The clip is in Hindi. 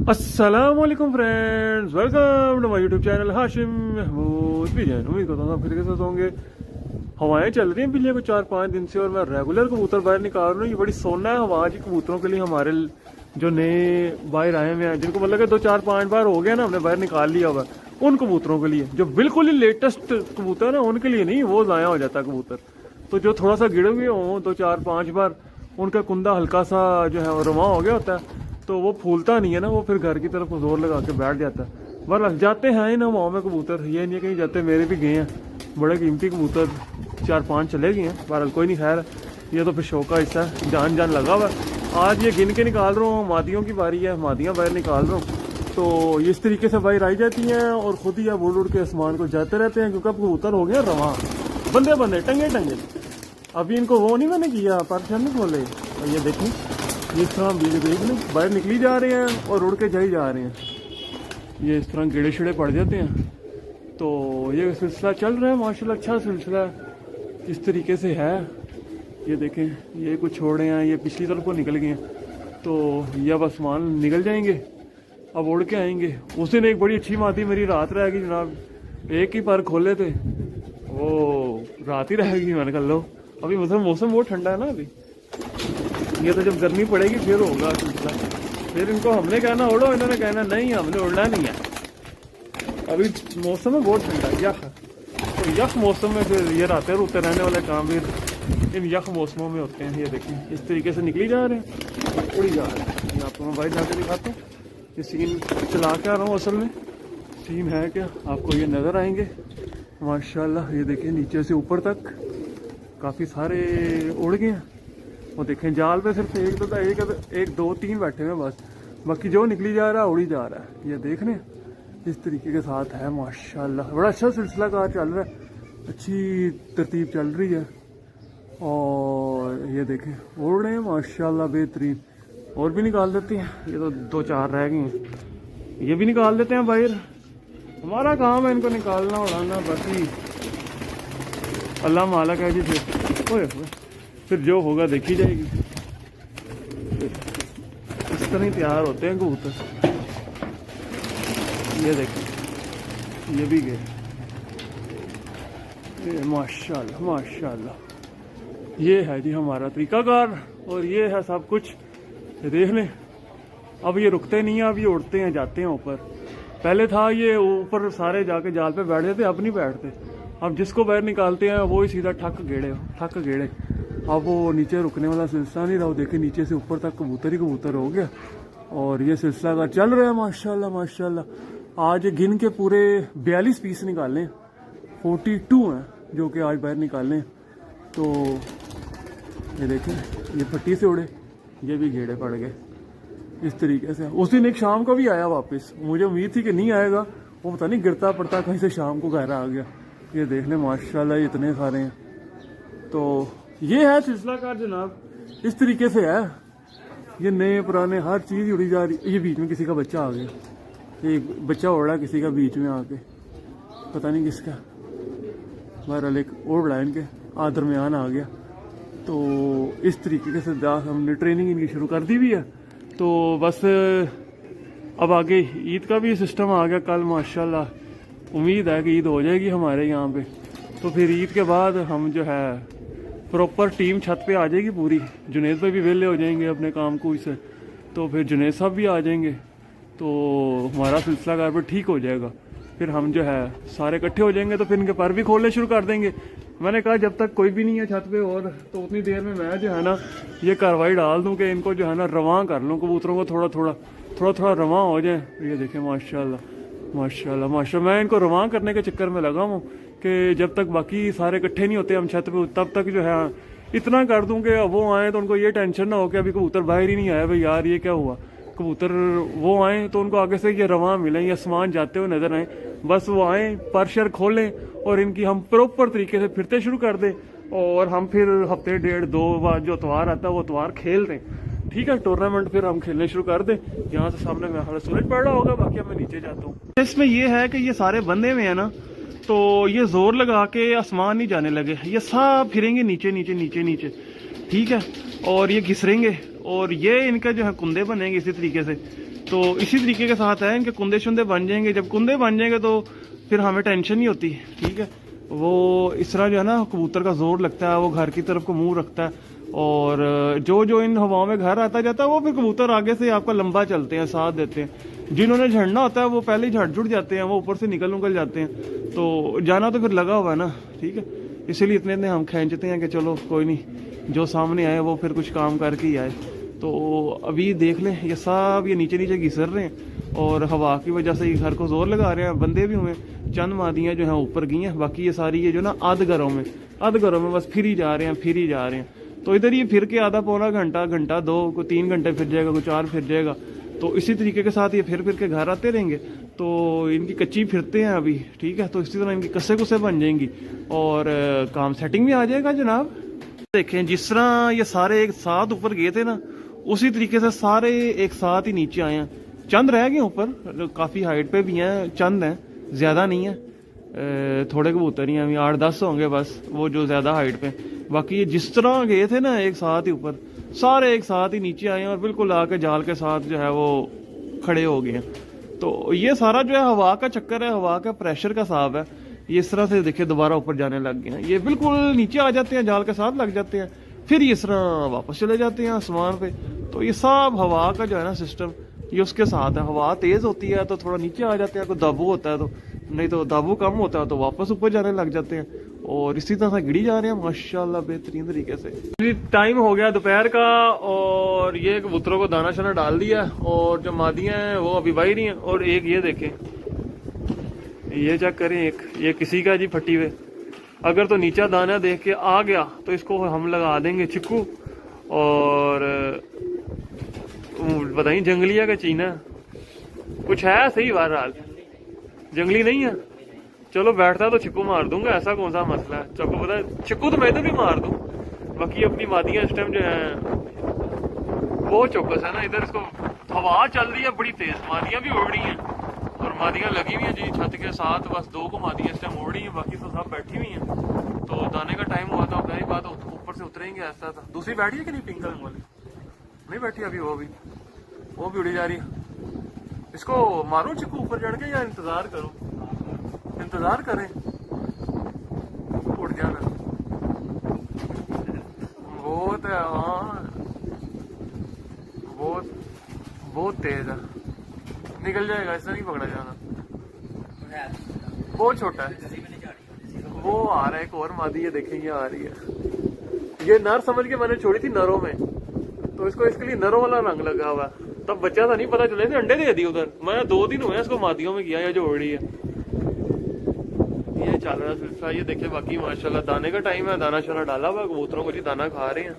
अस्सलामुअलैकुम friends, welcome to my YouTube channel Hashim Mahmood Bijan. उम्मीद करता हूँ आप फिर कैसे होंगे। हवाएं चल रही हैं पिछले को 4-5 दिन से और मैं रेगुलर कबूतर बाहर निकाल रहा हूँ। ये बड़ी सोना है हवा जी कबूतरों के लिए। हमारे जो नए बाहर आए हुए हैं, जिनको मतलब कि 2-4-5 बार हो गया ना हमने बाहर निकाल लिया हुआ, उन कबूतरों के लिए जो बिल्कुल ही लेटेस्ट कबूतर है उनके लिए नहीं, वो ज़ाया हो जाता है कबूतर। तो जो थोड़ा सा गिरे हुए हों 2-4-5 बार, उनका कुंदा हल्का सा जो है रवा हो गया होता है, तो वो फूलता नहीं है ना, वो फिर घर की तरफ जोर लगा के बैठ जाता है। बस जाते हैं इन हवाओं में कबूतर, ये नहीं कहीं जाते। मेरे भी गए हैं बड़े कीमती कबूतर, 4-5 चले गए हैं। बहरहाल कोई नहीं, खैर ये तो फिर शौक का हिस्सा है, जान जान लगा हुआ। आज ये गिन के निकाल रहा हूँ, मादियों की बारी है, मादियाँ बाहर निकाल रहा हूँ। तो इस तरीके से बाहर आई जाती हैं और खुद ही अब उड़ उड़ के आसमान को जाते रहते हैं, क्योंकि अब कबूतर हो गया रवां, बंदे बंदे टंगे टंगे। अभी इनको वो नहीं मैंने किया, परछन नहीं खोले। और ये देखें इस तरह बीज देख लें, बाहर निकली जा रहे हैं और उड़ के जाई जा रहे हैं। ये इस तरह गिड़े शिड़े पड़ जाते हैं। तो ये सिलसिला चल रहा है माशाल्लाह, अच्छा सिलसिला है। इस तरीके से है। ये देखें, ये कुछ छोड़े हैं, ये पिछली तरफ को निकल गए हैं। तो ये अब आसमान निकल जाएंगे, अब उड़ के आएंगे। उस दिन एक बड़ी अच्छी मादी मेरी रात रहेगी जनाब, एक ही पर खोले थे, वो रात ही रहेगी। मैंने कहा लो, अभी मौसम बहुत ठंडा है ना अभी, ये तो जब गर्मी पड़ेगी फिर होगा सिलसिला। फिर इनको हमने कहना उड़ो, इन्होंने कहना नहीं हमने उड़ना नहीं है। अभी मौसम है बहुत ठंडा, यख। तो यख मौसम में फिर ये रातें रुते रहने वाले काम फिर इन यख मौसमों में होते हैं। ये देखें इस तरीके से निकली जा रहे हैं, उड़ी जा रहे हैं। मैं आपको मोबाइल जाके दिखाता हूँ, ये सीन चला के आ रहा हूँ। असल में सीन है क्या, आपको ये नज़र आएंगे माशाल्लाह। ये देखें नीचे से ऊपर तक काफ़ी सारे उड़ गए हैं। वो देखें जाल पे सिर्फ एक दो तीन बैठे हुए बस, बाकी जो निकली जा रहा है उड़ी जा रहा है। ये देख रहे हैं इस तरीके के साथ है माशाल्लाह। बड़ा अच्छा सिलसिला कार चल रहा है, अच्छी तरतीब चल रही है। और ये देखें उड़ रहे हैं माशाल्लाह बेहतरीन। और भी निकाल देते हैं, ये तो 2-4 रह गए हैं, ये भी निकाल देते हैं बाहर। हमारा काम है इनको निकालना उड़ाना, बाकी अल्लाह मालिक है जी। फिर जो होगा देखी जाएगी। इस तरह ही तैयार होते हैं कबूतर। ये देखें ये भी गए, ये माशाल्लाह माशाल्लाह। ये है जी हमारा तरीकाकार और ये है सब कुछ। ये देख लें, अब ये रुकते नहीं हैं, अब ये उड़ते हैं जाते हैं ऊपर। पहले था ये ऊपर सारे जाके जाल पे बैठ जाते, अब नहीं बैठते। अब जिसको बाहर निकालते हैं वो ही सीधा ठक गेड़े। अब वो नीचे रुकने वाला सिलसिला नहीं रहा। देखे नीचे से ऊपर तक कबूतर ही कबूतर हो गया और ये सिलसिला का चल रहा है माशाल्लाह माशाल्लाह। आज गिन के पूरे 42 पीस निकाले, 42 हैं जो कि आज बाहर निकाले। तो ये देखें ये पट्टी से उड़े, ये भी घेड़े पड़ गए इस तरीके से। उस दिन एक शाम को भी आया वापस, मुझे उम्मीद थी कि नहीं आएगा, वो पता नहीं गिरता पड़ता कहीं से शाम को घर आ गया। ये देख लें माशाल्लाह इतने सारे हैं। तो ये है सिलसिला कार जनाब, इस तरीके से है। ये नए पुराने हर चीज़ उड़ी जा रही। ये बीच में किसी का बच्चा आ गया, एक बच्चा उड़ा किसी का बीच में आके, पता नहीं किसका। बहरहाल एक और उड़ा इनके दरमियान आ गया। तो इस तरीके से हमने ट्रेनिंग इनकी शुरू कर दी हुई है। तो बस अब आगे ईद का भी सिस्टम आ गया कल माशाल्लाह। उम्मीद है कि ईद हो जाएगी हमारे यहाँ पे। तो फिर ईद के बाद हम जो है प्रॉपर टीम छत पे आ जाएगी पूरी। जुनेद भाई भी वेले हो जाएंगे अपने काम को से, तो फिर जुनेद साहब भी आ जाएंगे। तो हमारा सिलसिला कार पर ठीक हो जाएगा। फिर हम जो है सारे इकट्ठे हो जाएंगे, तो फिर इनके पर भी खोलने शुरू कर देंगे। मैंने कहा जब तक कोई भी नहीं है छत पे और, तो उतनी देर में मैं जो है ना ये कार्रवाई डाल दूं कि इनको जो है ना रवां कर लूँ, कबूतरों को थोड़ा थोड़ा रवां हो जाए। ये देखें माशाल्लाह माशाल्लाह माशाल्लाह। मैं इनको रवां करने के चक्कर में लगा हूँ कि जब तक बाकी सारे इकट्ठे नहीं होते हम छत पे, तब तक जो है इतना कर दूं कि वो आए तो उनको ये टेंशन ना हो कि अभी कबूतर बाहर ही नहीं आया, भाई यार ये क्या हुआ। कबूतर वो आए तो उनको आगे से ये रवां मिलें, ये आसमान जाते हुए नजर आए, बस वो आए पर शर खोलें और इनकी हम प्रॉपर तरीके से फिरते शुरू कर दें। और हम फिर हफ्ते 1.5-2 बाद जो त्यौहार आता है वो त्यौहार खेल दें। ठीक है, टूर्नामेंट फिर हम खेलने शुरू कर दें। यहाँ से सामने में हमारा सूरज पड़ रहा होगा, बाकी मैं नीचे जाता हूँ। इसमें ये है कि ये सारे बंदे में है ना, तो ये जोर लगा के आसमान नहीं जाने लगे, ये सब फिरेंगे नीचे नीचे नीचे नीचे। ठीक है, और ये घिसरेंगे और ये इनके जो है कुंदे बनेंगे इसी तरीके से। तो इसी तरीके के साथ है, इनके कुंदे शुंदे बन जाएंगे। जब कुंदे बन जाएंगे तो फिर हमें टेंशन नहीं होती, ठीक है। वो इस तरह जो है ना कबूतर का जोर लगता है, वो घर की तरफ को मुंह रखता है, और जो इन हवाओं में घर आता जाता है वो फिर कबूतर आगे से आपका लंबा चलते हैं, साथ देते हैं। जिन्होंने झड़ना होता है वो पहले ही झड़ जुड़ जाते हैं, वो ऊपर से निकल जाते हैं। तो जाना तो फिर लगा हुआ है ना, ठीक है। इसीलिए इतने हम खींचते हैं कि चलो कोई नहीं, जो सामने आए वो फिर कुछ काम करके ही आए। तो अभी देख लें, ये सब ये नीचे नीचे घिसर रहे हैं और हवा की वजह से ये घर को जोर लगा रहे हैं। बंदे भी हुए, चंद मादियाँ जो हैं ऊपर गई हैं, बाकी ये सारी ये जो ना आध घरों में बस फिर ही जा रहे हैं। तो इधर ये फिर के आधा पौना घंटा 2 को 3 घंटे फिर जाएगा, कोई 4 फिर जाएगा। तो इसी तरीके के साथ ये फिर के घर आते रहेंगे। तो इनकी कच्ची फिरते हैं अभी, ठीक है। तो इसी तरह इनकी कस्से कुस्से बन जाएंगी और काम सेटिंग में आ जाएगा जनाब। देखें जिस तरह ये सारे एक साथ ऊपर गए थे ना, उसी तरीके से सारे एक साथ ही नीचे आए हैं। चंद रह गए ऊपर, काफी हाइट पे भी हैं, चंद हैं, ज्यादा नहीं है। थोड़े कबूतर ही हैं, अभी 8-10 होंगे बस वो जो ज्यादा हाइट पे। बाकी ये जिस तरह गए थे ना एक साथ ही ऊपर, सारे एक साथ ही नीचे आए हैं और बिल्कुल आके जाल के साथ जो है वो खड़े हो गए हैं। तो ये सारा जो है हवा का चक्कर है, हवा का प्रेशर का हिसाब है। ये इस तरह से देखिए दोबारा ऊपर जाने लग गए हैं, ये बिल्कुल नीचे आ जाते हैं, जाल के साथ लग जाते हैं, फिर ये इस तरह वापस चले जाते हैं आसमान पे। तो ये सब हवा का जो है ना सिस्टम, ये उसके साथ है। हवा तेज होती है तो थोड़ा नीचे आ जाते हैं, कोई दाबू होता है तो, नहीं तो दाबू कम होता है तो वापस ऊपर जाने लग जाते हैं। और इसी तरह से गिड़ी जा रहे हैं माशाल्लाह बेहतरीन तरीके से। टाइम हो गया दोपहर का और ये कबूतरों को दाना शाना डाल दिया, और जो मादियां हैं वो अभी वाही रही हैं। और एक ये देखें, ये चेक करें, एक ये किसी का जी फटी हुए। अगर तो नीचा दाना देख के आ गया तो इसको हम लगा देंगे चिक्कू, और बताइए जंगलिया का चीना कुछ है सही, बहरहाल जंगली नहीं है। चलो बैठता तो चिक्कू मार दूंगा, ऐसा कौन सा मसला है। चक्कू पता है, चिक्कू तो मैं इधर भी मार दूं। बाकी अपनी मादियां इस टाइम जो है बहुत चौकस है ना, इधर इसको हवा चल रही है बड़ी तेज, मादियां भी उड़ रही हैं और मादियां लगी हुई हैं जी छत के साथ। बस 2 को मादियां इस टाइम उड़ रही हैं, बाकी तो सब बैठी हुई हैं। तो दाने का टाइम हुआ था, पहली बात ऊपर से उतरेंगे ऐसा था। दूसरी बैठी है कि नहीं, पिंक रंग वाली नहीं बैठी अभी, वो भी उड़ी जा रही है। इसको मारो चिक्कू ऊपर चढ़ के या इंतजार करो? इंतजार करें, उड़ जाना बहुत है। हाँ बहुत तेज है, निकल जाएगा, ऐसा नहीं पकड़ा जाना, बहुत छोटा है। वो आ रहा है एक और मादी, ये देखेंगे आ रही है। ये नर समझ के मैंने छोड़ी थी नरों में, तो इसको इसके लिए नरों वाला रंग लगा हुआ, तब बच्चा था नहीं पता चले थे, अंडे दे दिए उधर। मैंने 2 दिन हुए इसको मादियों में किया, ये जो उड़ी है ये चल रहा सिलसिला। ये देखिए बाकी माशाल्लाह दाने का टाइम है, दाना शाना डाला हुआ, कबूतरों को जी दाना खा रहे हैं।